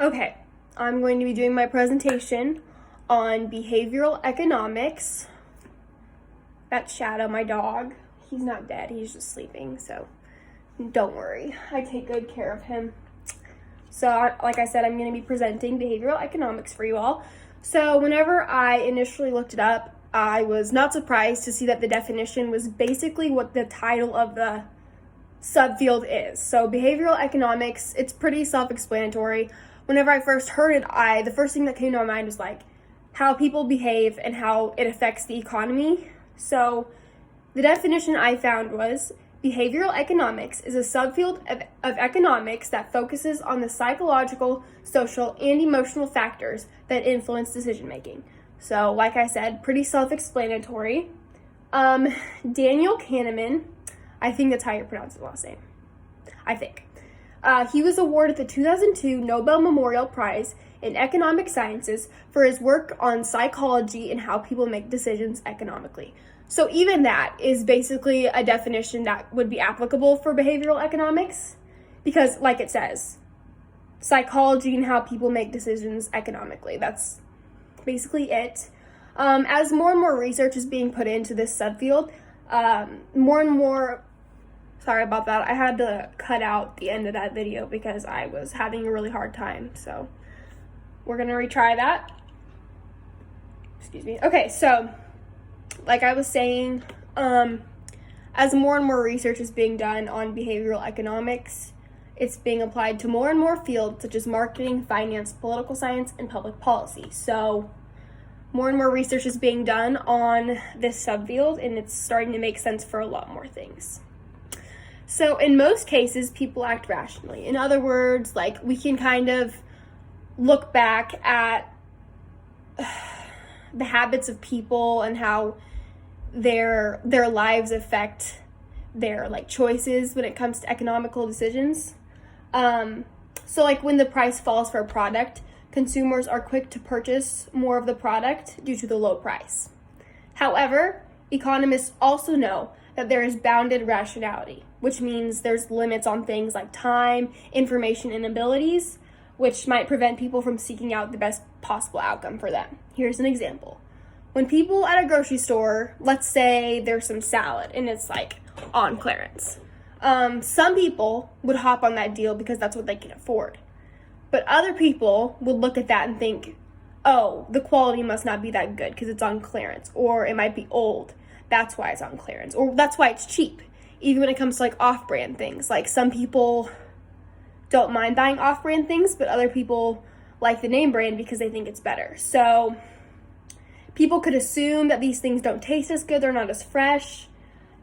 Okay, I'm going to be doing my presentation on behavioral economics. That's Shadow, my dog. He's not dead, he's just sleeping, so don't worry. I take good care of him. So, like I said, I'm going to be presenting behavioral economics for you all. So, whenever I initially looked it up, I was not surprised to see that the definition was basically what the title of the subfield is. So, behavioral economics, it's pretty self-explanatory. Whenever I first heard it, the first thing that came to my mind was like how people behave and how it affects the economy. So, the definition I found was behavioral economics is a subfield of economics that focuses on the psychological, social, and emotional factors that influence decision making. So, like I said, pretty self-explanatory. Daniel Kahneman, I think that's how you pronounce his last name. I think. He was awarded the 2002 Nobel Memorial Prize in Economic Sciences for his work on psychology and how people make decisions economically. So even that is basically a definition that would be applicable for behavioral economics because, like it says, psychology and how people make decisions economically. That's basically it. As more and more research is being put into this subfield, more and more, sorry about that, I had to cut out the end of that video because I was having a really hard time, so we're gonna retry that. Excuse me. Okay, so like I was saying, as more and more research is being done on behavioral economics, it's being applied to more and more fields such as marketing, finance, political science, and public policy. So more and more research is being done on this subfield, and it's starting to make sense for a lot more things. So in most cases, people act rationally. In other words, like we can kind of look back at the habits of people and how their lives affect their like choices when it comes to economical decisions. So like when the price falls for a product, consumers are quick to purchase more of the product due to the low price. However, economists also know that there is bounded rationality, which means there's limits on things like time, information, and abilities, which might prevent people from seeking out the best possible outcome for them. Here's an example. When people at a grocery store, let's say there's some salad and it's like on clearance. Some people would hop on that deal because that's what they can afford. But other people would look at that and think, oh, the quality must not be that good because it's on clearance, or it might be old. That's why it's on clearance, or that's why it's cheap. Even when it comes to like off-brand things, like some people don't mind buying off-brand things, but other people like the name brand because they think it's better. So people could assume that these things don't taste as good, they're not as fresh,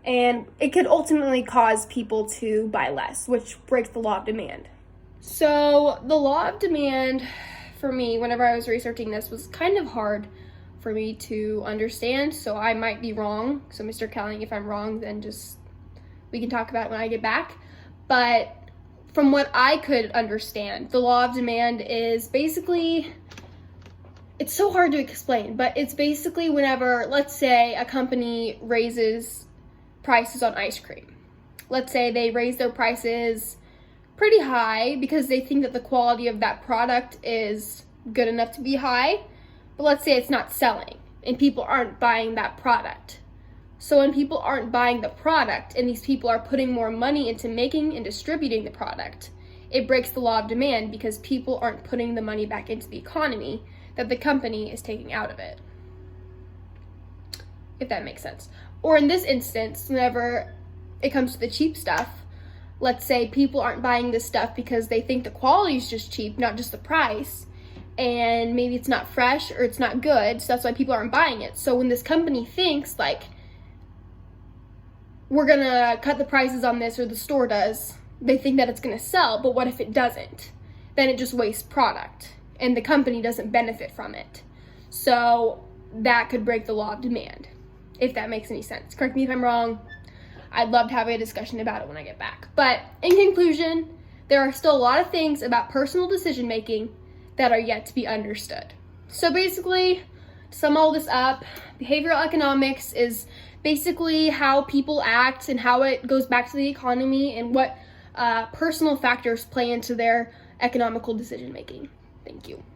and it could ultimately cause people to buy less, which breaks the law of demand. So the law of demand, for me, whenever I was researching this, was kind of hard for me to understand, so I might be wrong. So Mr. Kelling, if I'm wrong, then just, we can talk about it when I get back. But from what I could understand, the law of demand is basically, it's so hard to explain, but it's basically whenever, let's say a company raises prices on ice cream. Let's say they raise their prices pretty high because they think that the quality of that product is good enough to be high, but let's say it's not selling and people aren't buying that product. So when people aren't buying the product and these people are putting more money into making and distributing the product, it breaks the law of demand because people aren't putting the money back into the economy that the company is taking out of it. If that makes sense. Or in this instance, whenever it comes to the cheap stuff, let's say people aren't buying this stuff because they think the quality is just cheap, not just the price, and maybe it's not fresh or it's not good, so that's why people aren't buying it. So when this company thinks like, we're gonna cut the prices on this, or the store does, they think that it's gonna sell, but what if it doesn't? Then it just wastes product, and the company doesn't benefit from it. So that could break the law of demand, if that makes any sense. Correct me if I'm wrong. I'd love to have a discussion about it when I get back. But in conclusion, there are still a lot of things about personal decision making that are yet to be understood. So basically, to sum all this up, behavioral economics is basically how people act and how it goes back to the economy and what personal factors play into their economical decision making. Thank you.